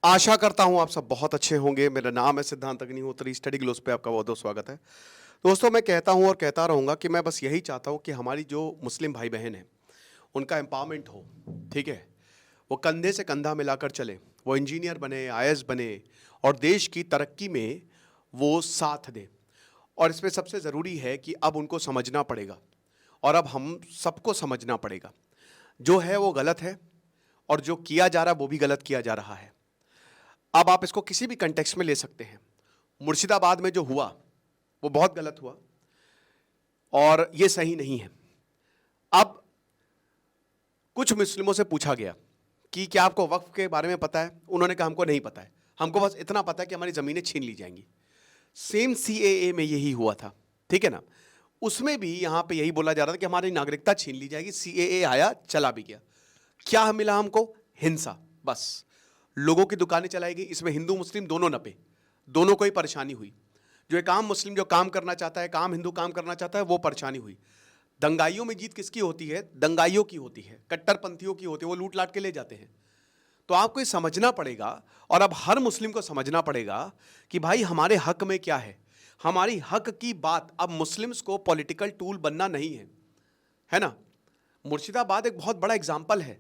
आशा करता हूं आप सब बहुत अच्छे होंगे। मेरा नाम है सिद्धांत अग्निहोत्री। स्टडी ग्लोस पे आपका बहुत बहुत स्वागत है। दोस्तों, मैं कहता हूं और कहता रहूंगा कि मैं बस यही चाहता हूं कि हमारी जो मुस्लिम भाई बहन हैं उनका एम्पावरमेंट हो। ठीक है, वो कंधे से कंधा मिलाकर चले, वो इंजीनियर बने, आईएएस बने और देश की तरक्की में वो साथ दें। और इसमें सबसे ज़रूरी है कि अब उनको समझना पड़ेगा और अब हम सबको समझना पड़ेगा जो है वो गलत है और जो किया जा रहा है वो भी गलत किया जा रहा है। अब आप इसको किसी भी कंटेक्स्ट में ले सकते हैं। मुर्शिदाबाद में जो हुआ वो बहुत गलत हुआ और ये सही नहीं है। अब कुछ मुस्लिमों से पूछा गया कि क्या आपको वक्फ के बारे में पता है? उन्होंने कहा हमको नहीं पता है, हमको बस इतना पता है कि हमारी ज़मीनें छीन ली जाएंगी। सेम सीएए में यही हुआ था, ठीक है ना। उसमें भी यहाँ पे यही बोला जा रहा था कि हमारी नागरिकता छीन ली जाएगी। सीएए आया, चला भी गया। क्या मिला हमको? हिंसा। बस लोगों की दुकानें चलाई गई, इसमें हिंदू मुस्लिम दोनों नपे, दोनों को ही परेशानी हुई। जो एक आम मुस्लिम जो काम करना चाहता है, एक आम हिंदू काम करना चाहता है, वो परेशानी हुई। दंगाइयों में जीत किसकी होती है? दंगाइयों की होती है, कट्टरपंथियों की होती है। वो लूट लाट के ले जाते हैं। तो आपको ये समझना पड़ेगा और अब हर मुस्लिम को समझना पड़ेगा कि भाई हमारे हक में क्या है। हमारी हक की बात अब मुस्लिम्स को पॉलिटिकल टूल बनना नहीं है ना। मुर्शिदाबाद एक बहुत बड़ा एग्जाम्पल है।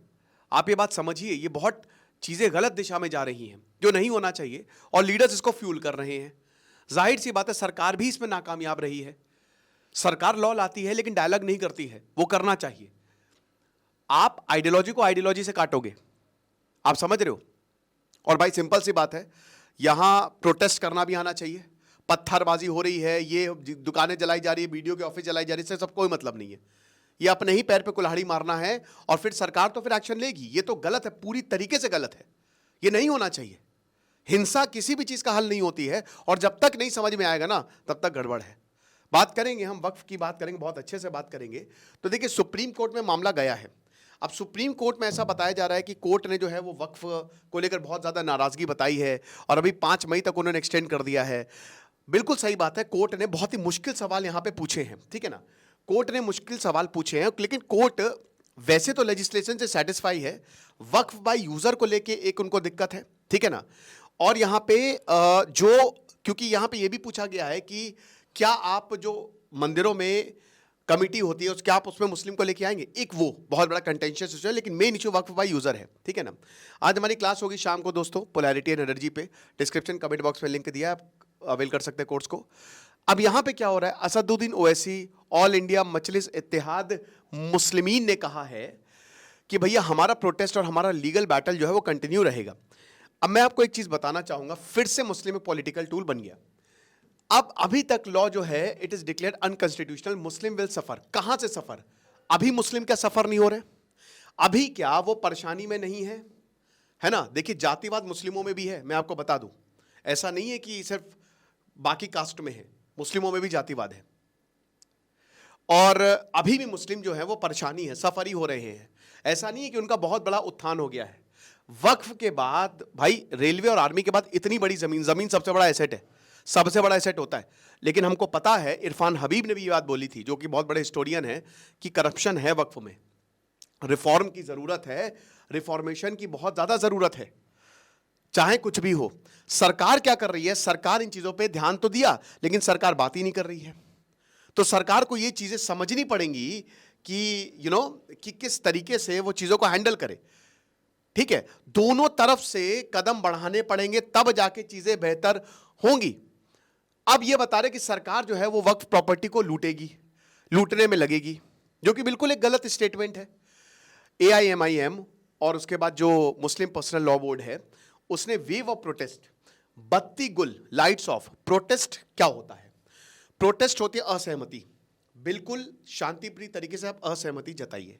आप ये बात समझिए, ये बहुत चीज़ें गलत दिशा में जा रही हैं जो नहीं होना चाहिए और लीडर्स इसको फ्यूल कर रहे हैं। जाहिर सी बात है, सरकार भी इसमें नाकामयाब रही है। सरकार लॉ लाती है लेकिन डायलॉग नहीं करती है, वो करना चाहिए। आप आइडियोलॉजी को आइडियोलॉजी से काटोगे, आप समझ रहे हो। और भाई सिंपल सी बात है, यहां प्रोटेस्ट करना भी आना चाहिए। पत्थरबाजी हो रही है, ये दुकानें जलाई जा रही है, वीडियो के ऑफिस जलाई जा रही है, इससे सब कोई मतलब नहीं है। ये अपने ही पैर पे कुल्हाड़ी मारना है और फिर सरकार तो फिर एक्शन लेगी। ये तो गलत है, पूरी तरीके से गलत है। ये नहीं होना चाहिए। हिंसा किसी भी चीज का हल नहीं होती है और जब तक नहीं समझ में आएगा ना तब तक गड़बड़ है। बात करेंगे, हम वक्फ की बात करेंगे, बहुत अच्छे से बात करेंगे। तो देखिए, सुप्रीम कोर्ट में मामला गया है। अब सुप्रीम कोर्ट में ऐसा बताया जा रहा है कि कोर्ट ने जो है वो वक्फ को लेकर बहुत ज़्यादा नाराज़गी बताई है और अभी 5 मई तक उन्होंने एक्सटेंड कर दिया है। बिल्कुल सही बात है, कोर्ट ने बहुत ही मुश्किल सवाल यहाँ पे पूछे हैं, ठीक है ना। कोर्ट ने मुश्किल सवाल पूछे हैं, लेकिन कोर्ट वैसे तो लेजिस्लेशन से सेटिस्फाई है। वक्फ बाय यूज़र को लेके एक उनको दिक्कत है, ठीक है ना। और यहाँ पे क्योंकि यहाँ पे ये भी पूछा गया है कि क्या आप जो मंदिरों में कमिटी होती है क्या आप उसमें मुस्लिम को लेके आएंगे? एक वो बहुत बड़ा कंटेंशियस इशू है, लेकिन main issue Waqf by user है, ठीक है ना। आज हमारी क्लास होगी शाम को दोस्तों, पोलैरिटी एंड एनर्जी पे। डिस्क्रिप्शन कमेंट बॉक्स में लिंक दिया है, आप अवेल कर सकते हैं कोर्स को। अब यहाँ पे क्या हो रहा है, असदुद्दीन ओवैसी, ऑल इंडिया मजलिस इत्तेहाद मुस्लिमीन ने कहा है कि भैया हमारा प्रोटेस्ट और हमारा लीगल बैटल जो है वो कंटिन्यू रहेगा। अब मैं आपको एक चीज बताना चाहूंगा, फिर से मुस्लिम एक पॉलिटिकल टूल बन गया। अब अभी तक लॉ जो है it is declared unconstitutional, Muslim will suffer. कहां से सफर? अभी मुस्लिम क्या सफर नहीं हो रहे? अभी क्या वो परेशानी में नहीं है ना। देखिए, जातिवाद मुस्लिमों में भी है, मैं आपको बता दूं। ऐसा नहीं है कि सिर्फ बाकी कास्ट में है, मुस्लिमों में भी जातिवाद है। और अभी भी मुस्लिम जो है वो परेशानी है, सफर ही हो रहे हैं। ऐसा नहीं है कि उनका बहुत बड़ा उत्थान हो गया है। वक्फ के बाद भाई, रेलवे और आर्मी के बाद इतनी बड़ी जमीन सबसे बड़ा एसेट है, सबसे बड़ा एसेट होता है। लेकिन हमको पता है, इरफान हबीब ने भी ये बात बोली थी, जो कि बहुत बड़े हिस्टोरियन है, कि करप्शन है वक्फ में, रिफॉर्म की जरूरत है, रिफॉर्मेशन की बहुत ज्यादा जरूरत है, चाहे कुछ भी हो। सरकार क्या कर रही है? सरकार इन चीजों पे ध्यान तो दिया, लेकिन सरकार बात ही नहीं कर रही है। तो सरकार को ये चीजें समझनी पड़ेंगी कि कि किस तरीके से वो चीजों को हैंडल करे, ठीक है। दोनों तरफ से कदम बढ़ाने पड़ेंगे, तब जाके चीजें बेहतर होंगी। अब ये बता रहे कि सरकार जो है वो वक्फ प्रॉपर्टी को लूटेगी, लूटने में लगेगी, जो कि बिल्कुल एक गलत स्टेटमेंट है। एआईएमआईएम और उसके बाद जो मुस्लिम पर्सनल लॉ बोर्ड है, उसने वेव ऑफ प्रोटेस्ट, बत्ती गुल, लाइट्स ऑफ प्रोटेस्ट क्या होता है? प्रोटेस्ट होती है असहमति। बिल्कुल शांतिप्रिय तरीके से आप असहमति जताइए।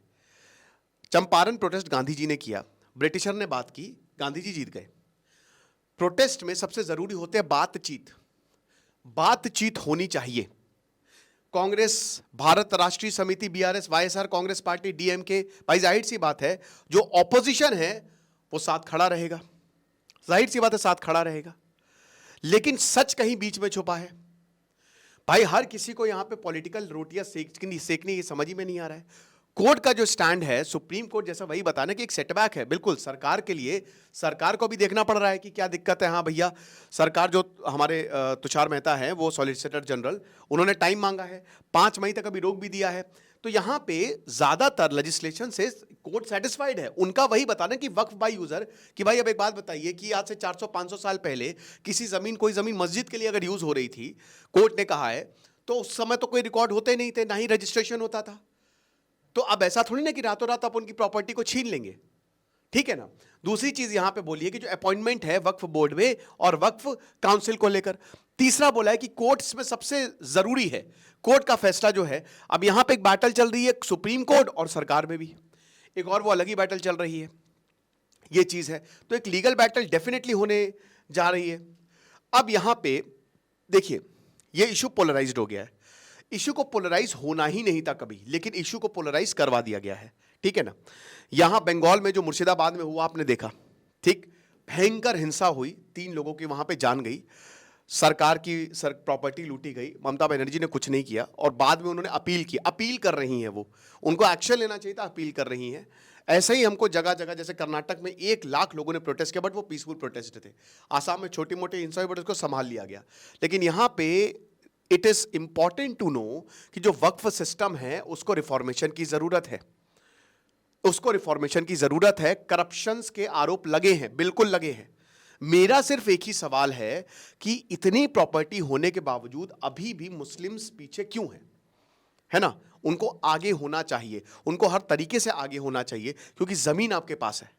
चंपारण प्रोटेस्ट गांधी जी ने किया, ब्रिटिशर ने बात की, गांधी जी जीत गए। प्रोटेस्ट में सबसे जरूरी होते हैं बातचीत। बातचीत होनी चाहिए। कांग्रेस, भारत राष्ट्रीय समिति, BRS, YSR, Congress party, DMK, भाई जाहिर सी बात है जो ऑपोजिशन है वो साथ खड़ा रहेगा, जाहिर सी बात है साथ खड़ा रहेगा। लेकिन सच कहीं बीच में छुपा है। भाई हर किसी को यहां पे पॉलिटिकल रोटियां सेकनी ये समझ ही में नहीं आ रहा है। कोर्ट का जो स्टैंड है, सुप्रीम कोर्ट जैसा वही बताना कि एक सेटबैक है बिल्कुल सरकार के लिए। सरकार को भी देखना पड़ रहा है कि क्या दिक्कत है। हाँ भैया, सरकार जो हमारे तुषार मेहता है वो सॉलिसिटर जनरल, उन्होंने टाइम मांगा है, 5 मई तक अभी रोक भी दिया है। तो यहां पे ज्यादातर लेजिस्लेशन से कोर्ट सेटिस्फाइड है। उनका वही बताना कि वक्फ बाय यूजर, कि भाई अब एक बात बताइए कि आज से 400-500 साल पहले किसी जमीन, कोई जमीन मस्जिद के लिए अगर यूज हो रही थी, कोर्ट ने कहा है, तो उस समय तो कोई रिकॉर्ड होते नहीं थे, ना ही रजिस्ट्रेशन होता था। तो अब ऐसा थोड़ी ना कि रातों रात आप उनकी प्रॉपर्टी को छीन लेंगे, ठीक है ना। दूसरी चीज यहां पे बोली है कि जो अपॉइंटमेंट है वक्फ बोर्ड में और वक्फ काउंसिल को लेकर। तीसरा बोला है कि कोर्ट्स में सबसे जरूरी है कोर्ट का फैसला जो है। अब यहां पे एक बैटल चल रही है सुप्रीम कोर्ट और सरकार में भी, एक और वो अलग ही बैटल चल रही है, ये चीज है। तो एक लीगल बैटल डेफिनेटली होने जा रही है। अब यहां पे देखिए, ये इशू पोलराइज्ड हो गया है। इशू को पोलराइज होना ही नहीं था कभी, लेकिन इशू को पोलराइज करवा दिया गया है, ठीक है ना। यहां बंगाल में जो मुर्शिदाबाद में हुआ आपने देखा, ठीक, भयंकर हिंसा हुई, 3 लोगों की वहां पे जान गई, सरकार की प्रॉपर्टी लूटी गई, ममता बनर्जी ने कुछ नहीं किया और बाद में उन्होंने अपील की, अपील कर रही हैं वो, उनको एक्शन लेना चाहिए था, अपील कर रही हैं। ऐसे ही हमको जगह जगह, जैसे कर्नाटक में 1 लाख लोगों ने प्रोटेस्ट किया, बट वो पीसफुल प्रोटेस्ट थे। आसाम में छोटी मोटी हिंसा हुई, बट उसको संभाल लिया गया। लेकिन यहां पे it is important to know कि जो वक्फ सिस्टम है उसको रिफॉर्मेशन की जरूरत है, उसको रिफॉर्मेशन की जरूरत है। करप्शंस के आरोप लगे हैं, बिल्कुल लगे हैं। मेरा सिर्फ एक ही सवाल है कि इतनी प्रॉपर्टी होने के बावजूद अभी भी मुस्लिम्स पीछे क्यों हैं, है ना। उनको आगे होना चाहिए, उनको हर तरीके से आगे होना चाहिए, क्योंकि जमीन आपके पास है,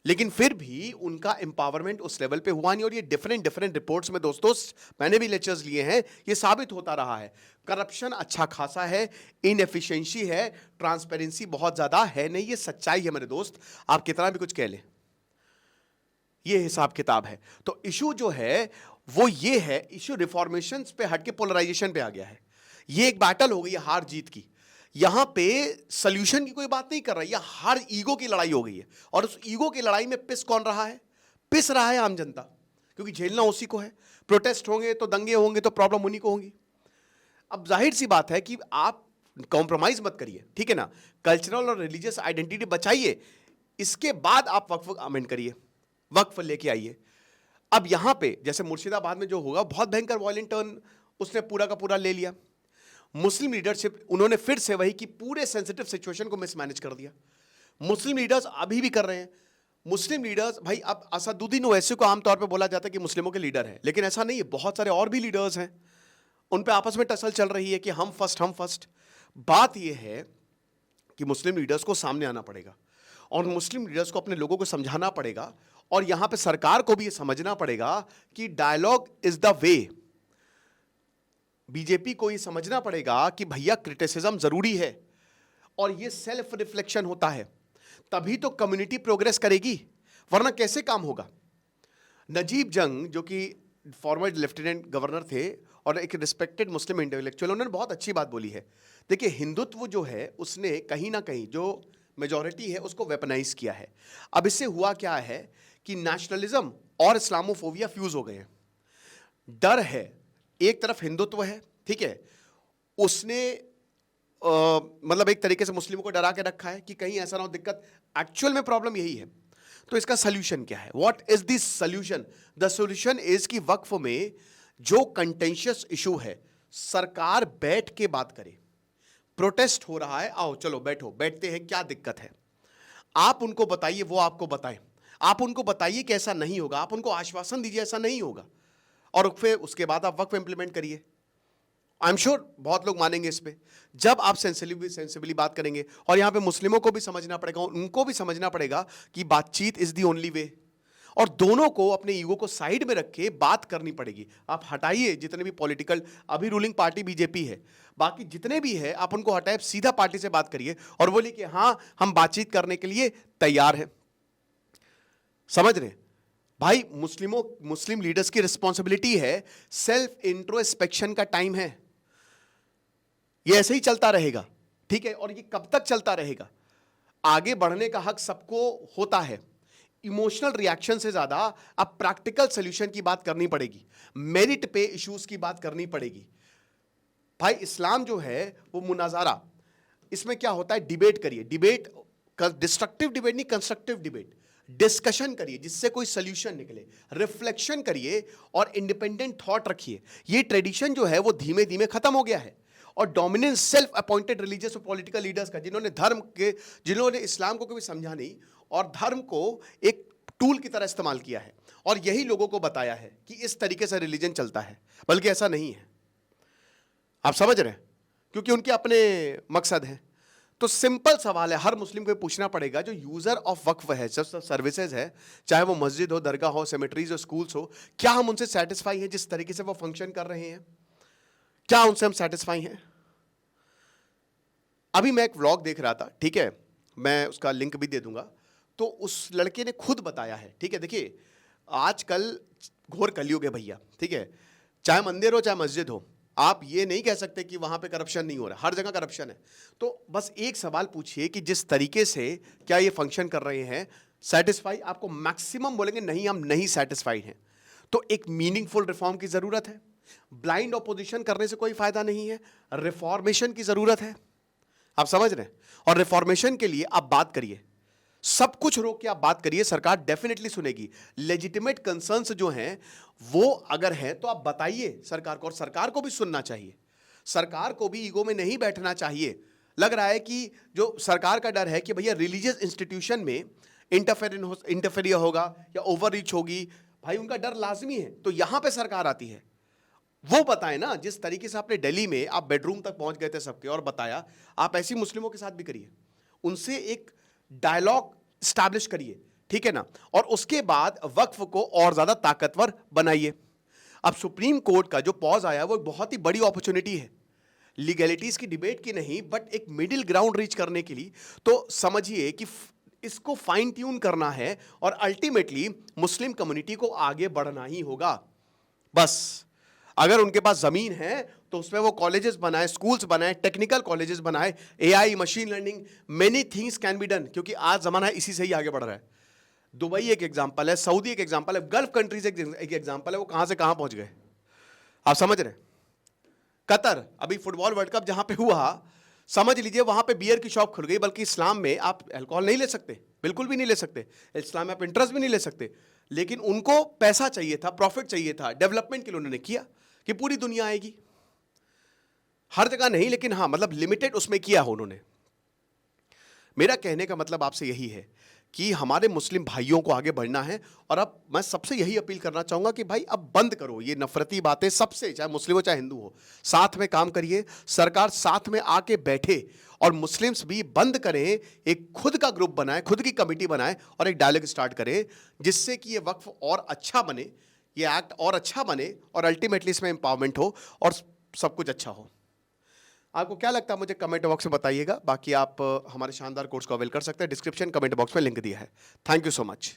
लेकिन फिर भी उनका एम्पावरमेंट उस लेवल पे हुआ नहीं। और ये डिफरेंट रिपोर्ट्स में दोस्तों, मैंने भी लेक्चर्स लिए हैं, ये साबित होता रहा है। करप्शन अच्छा खासा है, इनएफिशिएंसी है, ट्रांसपेरेंसी बहुत ज्यादा है नहीं, ये सच्चाई है मेरे दोस्त, आप कितना भी कुछ कह लें, ये हिसाब किताब है। तो इशू जो है वो ये है, इशू रिफॉर्मेशन पे हटके पोलराइजेशन पे आ गया है। ये एक बैटल हो गई है हार जीत की। यहां पे सॉल्यूशन की कोई बात नहीं कर रहा है, यह हर ईगो की लड़ाई हो गई है। और उस ईगो की लड़ाई में पिस कौन रहा है? पिस रहा है आम जनता, क्योंकि झेलना उसी को है। प्रोटेस्ट होंगे तो दंगे होंगे तो प्रॉब्लम उन्हीं को होगी। अब जाहिर सी बात है कि आप कॉम्प्रोमाइज मत करिए, ठीक है ना, कल्चरल और रिलीजियस आइडेंटिटी बचाइए, इसके बाद आप वक्फ अमेंड करिए, वक्फ लेके आइए। अब यहां पे जैसे मुर्शिदाबाद में जो होगा, बहुत भयंकर वॉयलेंट टर्न उसने पूरा का पूरा ले लिया। मुस्लिम लीडरशिप, उन्होंने फिर से वही कि पूरे सेंसिटिव सिचुएशन को मिसमैनेज कर दिया। मुस्लिम लीडर्स अभी भी कर रहे हैं। मुस्लिम लीडर्स, भाई अब असदुद्दीन ओवैसी को आमतौर पे बोला जाता है कि मुस्लिमों के लीडर है, लेकिन ऐसा नहीं है, बहुत सारे और भी लीडर्स हैं, उन पे आपस में टसल चल रही है कि हम फर्स्ट, हम फर्स्ट। बात यह है कि मुस्लिम लीडर्स को सामने आना पड़ेगा और मुस्लिम लीडर्स को अपने लोगों को समझाना पड़ेगा, और यहां पे सरकार को भी ये समझना पड़ेगा कि dialogue is the way. BJP को ये समझना पड़ेगा कि भैया क्रिटिसिज्म जरूरी है और ये सेल्फ रिफ्लेक्शन होता है, तभी तो कम्युनिटी प्रोग्रेस करेगी, वरना कैसे काम होगा। नजीब जंग, जो कि फॉर्मर लेफ्टिनेंट गवर्नर थे और एक रिस्पेक्टेड मुस्लिम इंटेलेक्चुअल, उन्होंने बहुत अच्छी बात बोली है। देखिए, हिंदुत्व जो है उसने कहीं ना कहीं जो मेजॉरिटी है उसको वेपनाइज किया है। अब इससे हुआ क्या है कि नेशनलिज्म और इस्लामोफोबिया फ्यूज हो गए हैं। डर है, एक तरफ हिंदुत्व है, ठीक है, उसने मतलब एक तरीके से मुस्लिमों को डरा के रखा है कि कहीं ऐसा ना हो दिक्कत। एक्चुअल में प्रॉब्लम यही है। तो इसका सोल्यूशन क्या है? What is this solution? The solution is कि वक्फ में जो कंटेंशियस इशू है, सरकार बैठ के बात करे। प्रोटेस्ट हो रहा है, आओ चलो बैठो, बैठते हैं, क्या दिक्कत है, आप उनको बताइए, वो आपको बताएं। आप उनको बताइए कि ऐसा नहीं होगा, आप उनको आश्वासन दीजिए ऐसा नहीं होगा, और फिर उसके बाद आप वक्फ इंप्लीमेंट करिए। आई एम श्योर बहुत लोग मानेंगे इस पे, जब आप सेंसिबली बात करेंगे। और यहां पे मुस्लिमों को भी समझना पड़ेगा, उनको भी समझना पड़ेगा कि बातचीत इज दी ओनली वे, और दोनों को अपने ईगो को साइड में रख के बात करनी पड़ेगी। आप हटाइए जितने भी पॉलिटिकल, अभी रूलिंग पार्टी बीजेपी है, बाकी जितने भी है आप उनको हटाए, सीधा पार्टी से बात करिए और बोलिए कि हां हम बातचीत करने के लिए तैयार हैं। समझ रहे भाई, मुस्लिम लीडर्स की रिस्पॉन्सिबिलिटी है, सेल्फ इंट्रोस्पेक्शन का टाइम है। ये ऐसे ही चलता रहेगा, ठीक है, और ये कब तक चलता रहेगा? आगे बढ़ने का हक सबको होता है। इमोशनल रिएक्शन से ज्यादा अब प्रैक्टिकल सॉल्यूशन की बात करनी पड़ेगी, मेरिट पे इश्यूज की बात करनी पड़ेगी। भाई इस्लाम जो है वो मुनाजारा, इसमें क्या होता है, डिबेट करिए, डिबेट, डिस्ट्रक्टिव डिबेट नहीं, कंस्ट्रक्टिव डिबेट, डिस्कशन करिए जिससे कोई सोल्यूशन निकले, रिफ्लेक्शन करिए और इंडिपेंडेंट थॉट रखिए। ये ट्रेडिशन जो है वो धीमे धीमे खत्म हो गया है और डोमिनेंस सेल्फ अपॉइंटेड रिलीजियस और पॉलिटिकल लीडर्स का, जिन्होंने इस्लाम को कभी समझा नहीं और धर्म को एक टूल की तरह इस्तेमाल किया है और यही लोगों को बताया है कि इस तरीके से रिलीजन चलता है, बल्कि ऐसा नहीं है। आप समझ रहे हैं, क्योंकि उनके अपने मकसद हैं। तो सिंपल सवाल है, हर मुस्लिम को पूछना पड़ेगा, जो यूजर ऑफ वक्फ है, जो सर्विसेज है, चाहे वो मस्जिद हो, दरगाह हो, सेमेट्रीज हो, स्कूल्स हो, क्या हम उनसे सेटिस्फाई हैं जिस तरीके से वो फंक्शन कर रहे हैं? क्या उनसे हम सेटिस्फाई हैं? अभी मैं एक व्लॉग देख रहा था, ठीक है, मैं उसका लिंक भी दे दूंगा। तो उस लड़के ने खुद बताया है, ठीक है, देखिए आजकल घोर कलयुग है भैया, ठीक है, चाहे मंदिर हो चाहे मस्जिद हो, आप ये नहीं कह सकते कि वहां पे करप्शन नहीं हो रहा, हर जगह करप्शन है। तो बस एक सवाल पूछिए कि जिस तरीके से क्या ये फंक्शन कर रहे हैं, सेटिस्फाई? आपको मैक्सिमम बोलेंगे नहीं, हम नहीं सेटिस्फाइड हैं। तो एक मीनिंगफुल रिफॉर्म की जरूरत है, ब्लाइंड ऑपोजिशन करने से कोई फायदा नहीं है, रिफॉर्मेशन की जरूरत है। आप समझ रहे हैं? और रिफॉर्मेशन के लिए आप बात करिए, सब कुछ रोक के आप बात करिए, सरकार डेफिनेटली सुनेगी। लेजिटिमेट कंसर्न्स जो हैं वो अगर है तो आप बताइए सरकार को, और सरकार को भी सुनना चाहिए, सरकार को भी ईगो में नहीं बैठना चाहिए। लग रहा है कि जो सरकार का डर है कि भैया रिलीजियस इंस्टीट्यूशन में इंटरफेरियर होगा या ओवररीच होगी, भाई उनका डर लाजमी है। तो यहां पे सरकार आती है, वो बताए ना, जिस तरीके से आपने दिल्ली में आप बेडरूम तक पहुंच गए थे सबके और बताया, आप ऐसी मुस्लिमों के साथ भी करिए, उनसे एक डायलॉग स्टैब्लिश करिए, ठीक है ना, और उसके बाद वक्फ को और ज्यादा ताकतवर बनाइए। अब सुप्रीम कोर्ट का जो पॉज आया वो बहुत ही बड़ी अपॉर्चुनिटी है, लीगैलिटीज की डिबेट की नहीं, बट एक मिडिल ग्राउंड रीच करने के लिए। तो समझिए कि इसको फाइन ट्यून करना है और अल्टीमेटली मुस्लिम कम्युनिटी को आगे बढ़ना ही होगा। बस अगर उनके पास जमीन है तो उसमें वो कॉलेजेस बनाए, स्कूल्स बनाए, टेक्निकल कॉलेजेस बनाए, AI, machine learning, many things can be done, क्योंकि आज जमाना इसी से ही आगे बढ़ रहा है। दुबई एक एग्जांपल है, सऊदी एक एग्जांपल है, गल्फ कंट्रीज एक एग्जांपल है, वो कहां से कहां पहुंच गए, आप समझ रहे हैं? कतर, अभी फुटबॉल वर्ल्ड कप जहां पे हुआ, समझ लीजिए वहां पे बियर की शॉप खुल गई, बल्कि इस्लाम में आप अल्कोहल नहीं ले सकते, बिल्कुल भी नहीं ले सकते, इस्लाम में आप इंटरेस्ट भी नहीं ले सकते, लेकिन उनको पैसा चाहिए था, प्रॉफिट चाहिए था, डेवलपमेंट के लिए उन्होंने किया कि पूरी दुनिया आएगी। हर जगह नहीं, लेकिन हां मतलब लिमिटेड उसमें किया हो उन्होंने। मेरा कहने का मतलब आपसे यही है कि हमारे मुस्लिम भाइयों को आगे बढ़ना है, और अब मैं सबसे यही अपील करना चाहूंगा कि भाई अब बंद करो ये नफरती बातें, सबसे, चाहे मुस्लिम हो चाहे हिंदू हो, साथ में काम करिए, सरकार साथ में आके बैठे और मुस्लिम्स भी बंद करें, एक खुद का ग्रुप बनाए, खुद की कमिटी बनाए और एक डायलॉग स्टार्ट करें, जिससे कि ये वक्फ और अच्छा बने, ये एक्ट और अच्छा बने और अल्टीमेटली इसमें एम्पावरमेंट हो और सब कुछ अच्छा हो। आपको क्या लगता है मुझे कमेंट बॉक्स में बताइएगा। बाकी आप हमारे शानदार कोर्स को अवेल कर सकते हैं, डिस्क्रिप्शन कमेंट बॉक्स में लिंक दिया है। Thank you so much.